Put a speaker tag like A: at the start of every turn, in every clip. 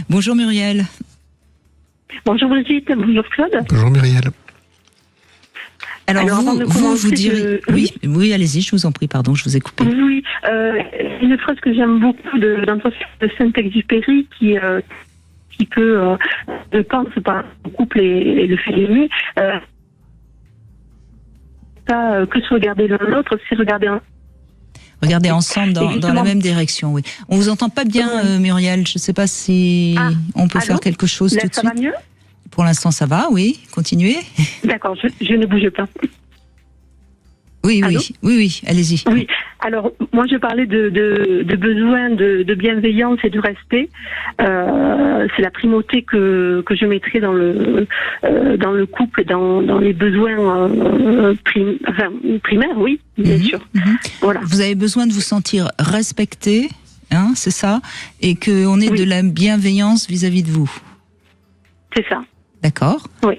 A: Bonjour Muriel.
B: Bonjour Brigitte, bonjour Claude.
C: Bonjour Muriel.
A: Alors vous direz... Oui, allez-y, je vous en prie, pardon, je vous ai coupé.
B: Oui, une phrase que j'aime beaucoup d'Antoine de Saint-Exupéry qui peut, je pense, par le couple et le fait d'aimer, pas que se regarder l'un l'autre, c'est regarder
A: Regardez ensemble dans la même direction, oui. On vous entend pas bien, Muriel. Je ne sais pas si on peut faire quelque chose tout de suite.
B: Ça va mieux ?
A: Pour l'instant, ça va, oui. Continuez.
B: D'accord, je ne bouge pas.
A: Oui, allez-y.
B: Oui, alors moi je parlais de besoin de bienveillance et de respect. C'est la primauté que je mettrais dans le couple, dans les besoins primaires, oui, bien sûr. Voilà.
A: Vous avez besoin de vous sentir respecté, hein, c'est ça, et qu'on ait de la bienveillance vis-à-vis de vous.
B: C'est ça.
A: D'accord.
B: Oui.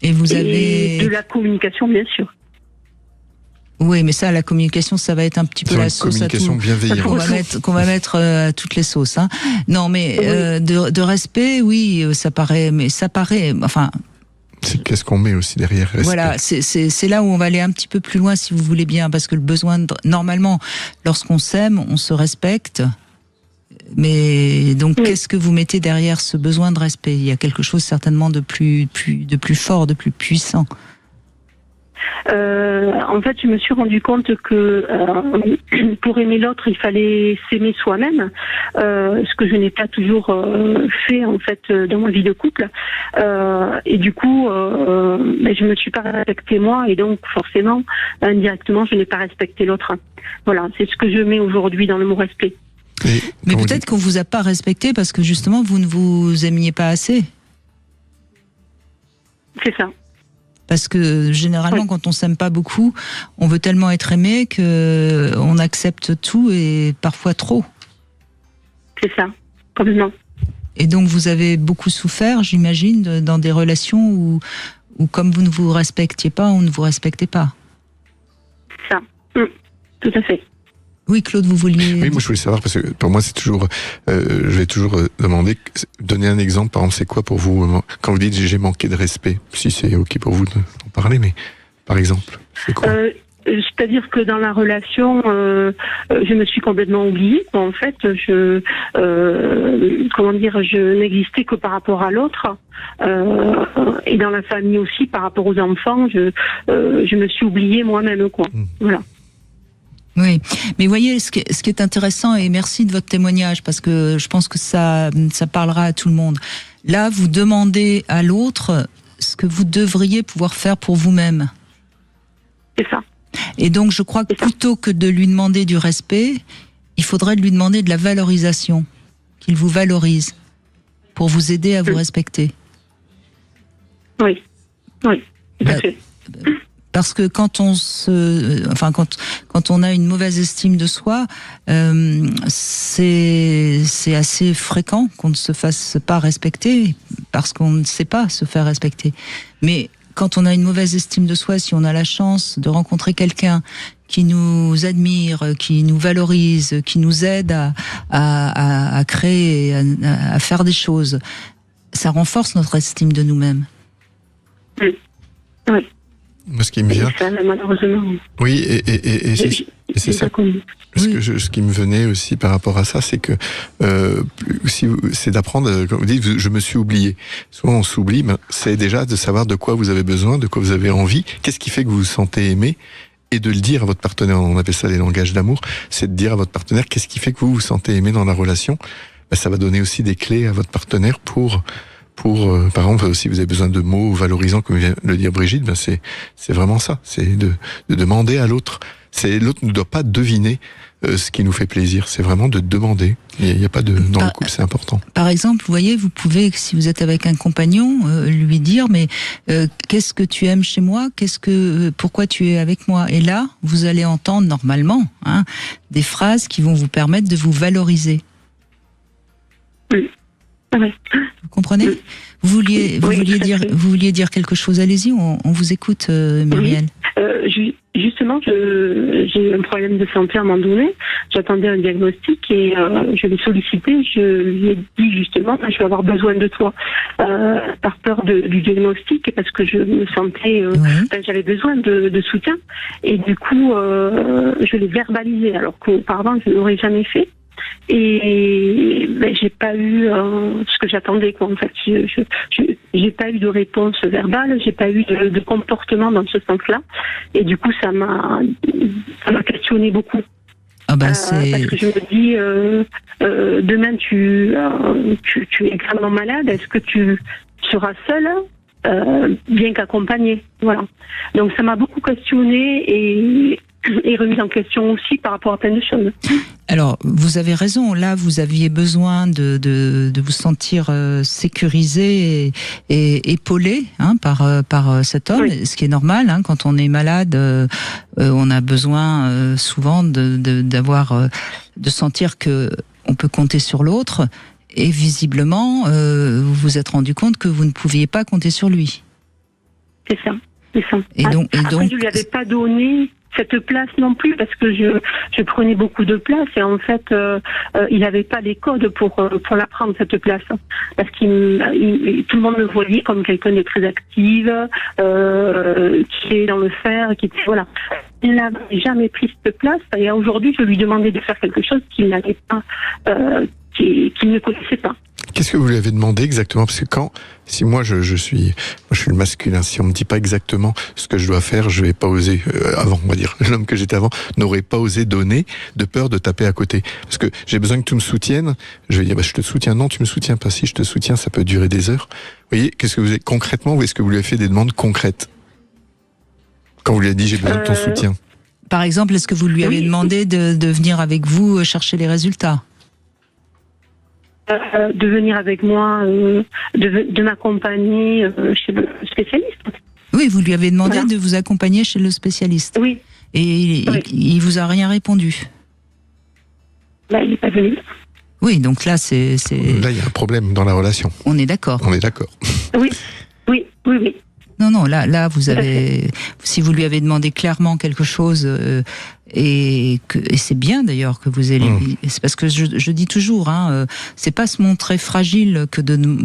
A: Et vous avez
B: de la communication, bien sûr.
A: Oui, mais ça, la communication, ça va être un petit peu la sauce à tout. Qu'on va mettre à toutes les sauces. Hein. Non, mais de respect, oui, ça paraît. Enfin.
C: Qu'est-ce qu'on met aussi derrière respect ?
A: Voilà, c'est là où on va aller un petit peu plus loin, si vous voulez bien, parce que le besoin, normalement, lorsqu'on s'aime, on se respecte. Mais donc, qu'est-ce que vous mettez derrière ce besoin de respect ? Il y a quelque chose certainement de plus fort, de plus puissant.
B: En fait, je me suis rendu compte que pour aimer l'autre, il fallait s'aimer soi-même, ce que je n'ai pas toujours fait en fait dans ma vie de couple. Et du coup, je me suis pas respectée moi, et donc forcément, indirectement, je n'ai pas respecté l'autre. Voilà, c'est ce que je mets aujourd'hui dans le mot respect.
A: Mais peut-être qu'on vous a pas respecté parce que justement, vous ne vous aimiez pas assez.
B: C'est ça.
A: Parce que généralement, quand on s'aime pas beaucoup, on veut tellement être aimé que on accepte tout et parfois trop.
B: C'est ça, complètement.
A: Et donc vous avez beaucoup souffert, j'imagine, dans des relations où comme vous ne vous respectiez pas, on ne vous respectait pas.
B: Ça, tout à fait.
A: Oui, Claude, vous vouliez...
C: Oui, moi je voulais savoir, parce que pour moi c'est toujours... je vais toujours donner un exemple, par exemple, c'est quoi pour vous, quand vous dites j'ai manqué de respect, si c'est ok pour vous d'en parler, mais par exemple, c'est quoi ?
B: C'est-à-dire que dans la relation, je me suis complètement oubliée. En fait, je n'existais que par rapport à l'autre. Et dans la famille aussi, par rapport aux enfants, je me suis oubliée moi-même, quoi. Voilà.
A: Oui, mais voyez, ce qui est intéressant, et merci de votre témoignage, parce que je pense que ça parlera à tout le monde. Là, vous demandez à l'autre ce que vous devriez pouvoir faire pour vous-même.
B: C'est ça.
A: Et donc, je crois que plutôt que de lui demander du respect, il faudrait lui demander de la valorisation, qu'il vous valorise, pour vous aider à vous respecter.
B: Oui, tout à fait.
A: Parce que quand on a une mauvaise estime de soi, c'est assez fréquent qu'on ne se fasse pas respecter parce qu'on ne sait pas se faire respecter. Mais quand on a une mauvaise estime de soi, si on a la chance de rencontrer quelqu'un qui nous admire, qui nous valorise, qui nous aide à créer, à faire des choses, ça renforce notre estime de nous-mêmes.
B: Oui.
C: Moi, ce qui me vient...
B: Ça, malheureusement...
C: Oui, et c'est ça. Ce qui me venait aussi par rapport à ça, c'est que c'est d'apprendre, comme vous dites, je me suis oublié. Souvent on s'oublie, mais c'est déjà de savoir de quoi vous avez besoin, de quoi vous avez envie, qu'est-ce qui fait que vous vous sentez aimé, et de le dire à votre partenaire. On appelle ça les langages d'amour, c'est de dire à votre partenaire qu'est-ce qui fait que vous vous sentez aimé dans la relation. Ça va donner aussi des clés à votre partenaire pour par exemple, si vous avez besoin de mots valorisants, comme vient de le dire Brigitte, c'est vraiment ça. C'est de demander à l'autre. L'autre ne doit pas deviner ce qui nous fait plaisir. C'est vraiment de demander. Il n'y a pas dans le couple, c'est important.
A: Par exemple, vous voyez, vous pouvez, si vous êtes avec un compagnon, lui dire, mais qu'est-ce que tu aimes chez moi ? Pourquoi tu es avec moi ? Et là, vous allez entendre normalement des phrases qui vont vous permettre de vous valoriser.
B: Oui.
A: Vous comprenez ? Vous vouliez dire quelque chose, allez-y, on vous écoute, Muriel.
B: justement, j'ai eu un problème de santé à un moment donné. J'attendais un diagnostic et je l'ai sollicité. Je lui ai dit justement, je vais avoir besoin de toi par peur du diagnostic et parce que je me sentais, j'avais besoin de soutien. Et du coup, je l'ai verbalisé alors qu'auparavant, je ne l'aurais jamais fait. Et j'ai pas eu ce que j'attendais, quoi. En fait, j'ai pas eu de réponse verbale, j'ai pas eu de comportement dans ce sens-là, et du coup ça m'a questionné beaucoup. Parce que je me dis demain tu es extrêmement malade, est-ce que tu seras seule bien qu'accompagnée, voilà. Donc ça m'a beaucoup questionnée et remise en question aussi par rapport à plein de choses.
A: Alors, vous avez raison. Là, vous aviez besoin de vous sentir sécurisé et épaulé par cet homme, oui. Ce qui est normal. Quand on est malade, on a besoin souvent de sentir que on peut compter sur l'autre. Et visiblement, vous vous êtes rendu compte que vous ne pouviez pas compter sur lui.
B: C'est ça. Et donc, je lui avais pas donné cette place non plus parce que je prenais beaucoup de place et en fait il n'avait pas les codes pour la prendre cette place parce tout le monde me voyait comme quelqu'un de très active qui est dans le faire, qui voilà. Il n'avait jamais pris cette place et aujourd'hui je lui demandais de faire quelque chose qu'il n'avait pas, qu'il ne connaissait pas.
C: Qu'est-ce que vous lui avez demandé exactement? Parce que si moi je suis le masculin, si on me dit pas exactement ce que je dois faire, je vais pas oser, avant, on va dire, l'homme que j'étais avant, n'aurait pas osé donner de peur de taper à côté. Parce que j'ai besoin que tu me soutiennes, je vais dire, je te soutiens, non, tu me soutiens pas, si je te soutiens, ça peut durer des heures. Vous voyez, concrètement, est-ce que vous lui avez fait des demandes concrètes? Quand vous lui avez dit, j'ai besoin de ton soutien.
A: Par exemple, est-ce que vous lui avez demandé de venir avec vous chercher les résultats?
B: De venir avec moi, de m'accompagner chez le spécialiste.
A: Oui, vous lui avez demandé de vous accompagner chez le spécialiste.
B: Oui.
A: Et il vous a rien répondu.
B: Là, il n'est pas venu.
A: Oui, donc là, c'est...
C: Là, il y a un problème dans la relation.
A: On est d'accord.
C: On est d'accord.
B: Oui.
A: Non, là, vous avez... Si vous lui avez demandé clairement quelque chose, et c'est bien d'ailleurs que vous ayez... C'est parce que je dis toujours, c'est pas se montrer fragile que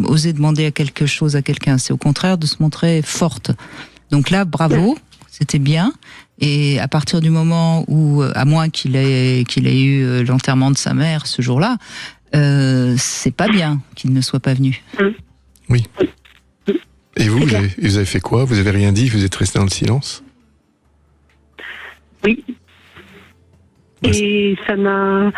A: oser demander à quelque chose à quelqu'un, c'est au contraire de se montrer forte. Donc là, bravo, c'était bien. Et à partir du moment où, à moins qu'il ait eu l'enterrement de sa mère ce jour-là, c'est pas bien qu'il ne soit pas venu.
C: Oui. Et vous avez fait quoi? Vous avez rien dit? Vous êtes resté dans le silence?
B: Oui. Et ça m'a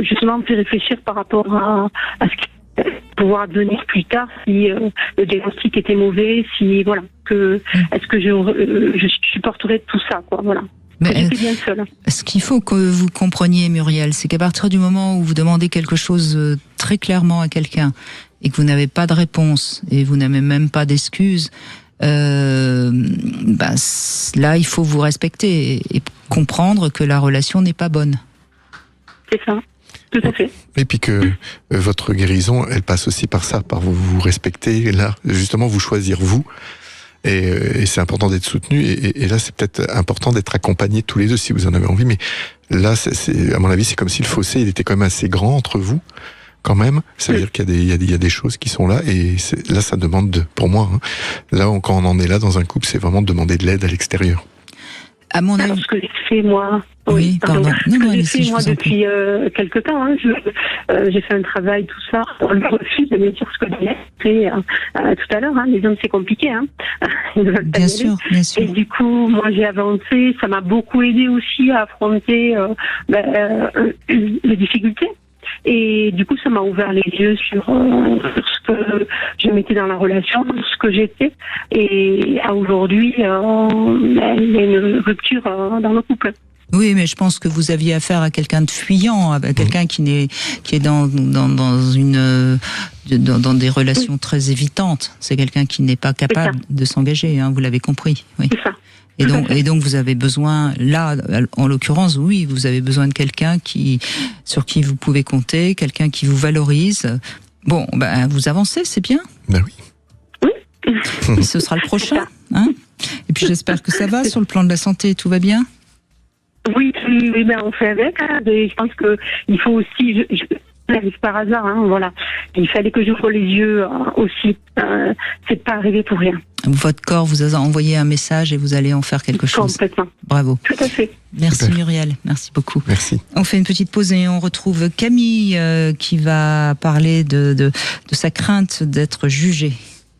B: justement fait réfléchir par rapport à ce qu'il allait pouvoir devenir plus tard si le diagnostic était mauvais, si voilà, est-ce que je supporterais tout ça, quoi, voilà. Mais j'étais bien seule.
A: Ce qu'il faut que vous compreniez, Muriel, c'est qu'à partir du moment où vous demandez quelque chose très clairement à quelqu'un et que vous n'avez pas de réponse et vous n'avez même pas d'excuses, là, il faut vous respecter et comprendre que la relation n'est pas bonne.
B: C'est ça, tout à fait.
C: Et puis que votre guérison, elle passe aussi par ça, par vous respecter, là, justement, vous choisir vous. Et c'est important d'être soutenu. Et là, c'est peut-être important d'être accompagnés tous les deux si vous en avez envie. Mais là, à mon avis, c'est comme si le fossé, il était quand même assez grand entre vous. Quand même, ça veut dire qu'il y a des choses qui sont là, et là, ça demande pour moi, là, quand on en est là dans un couple, c'est vraiment de demander de l'aide à l'extérieur.
A: À mon avis.
B: Ce que j'ai fait, moi.
A: Oui, pardon.
B: J'ai fait, moi, depuis quelque temps. J'ai fait un travail, tout ça. On le refuse de me dire ce que j'ai fait tout à l'heure. Les hommes, c'est compliqué. Ils ne veulent pas y aller.
A: Bien sûr.
B: Et du coup, moi, j'ai avancé. Ça m'a beaucoup aidé aussi à affronter les difficultés. Et du coup, ça m'a ouvert les yeux sur ce que je mettais dans la relation, sur ce que j'étais. Et à aujourd'hui, il y a une rupture dans le couple.
A: Oui, mais je pense que vous aviez affaire à quelqu'un de fuyant, à quelqu'un qui est dans des relations très évitantes. C'est quelqu'un qui n'est pas capable de s'engager. Vous l'avez compris. Oui.
B: C'est ça.
A: Et donc vous avez besoin, là, en l'occurrence, oui, vous avez besoin de quelqu'un sur qui vous pouvez compter, quelqu'un qui vous valorise. Bon, vous avancez, c'est bien.
C: Ben oui.
A: Et ce sera le prochain, Et puis puis j'espère que ça va sur le plan de la santé, tout va bien?
B: Oui, ben on fait avec. Hein, je pense que il faut aussi. J'arrive par hasard, hein, voilà. Il fallait que j'ouvre les yeux aussi. C'est pas arrivé pour rien.
A: Votre corps vous a envoyé un message et vous allez en faire quelque chose.
B: Complètement.
A: Bravo.
B: Tout à fait.
A: Merci
C: Super.
A: Muriel, merci beaucoup.
C: Merci.
A: On fait une petite pause et on retrouve Camille qui va parler de sa crainte d'être jugée.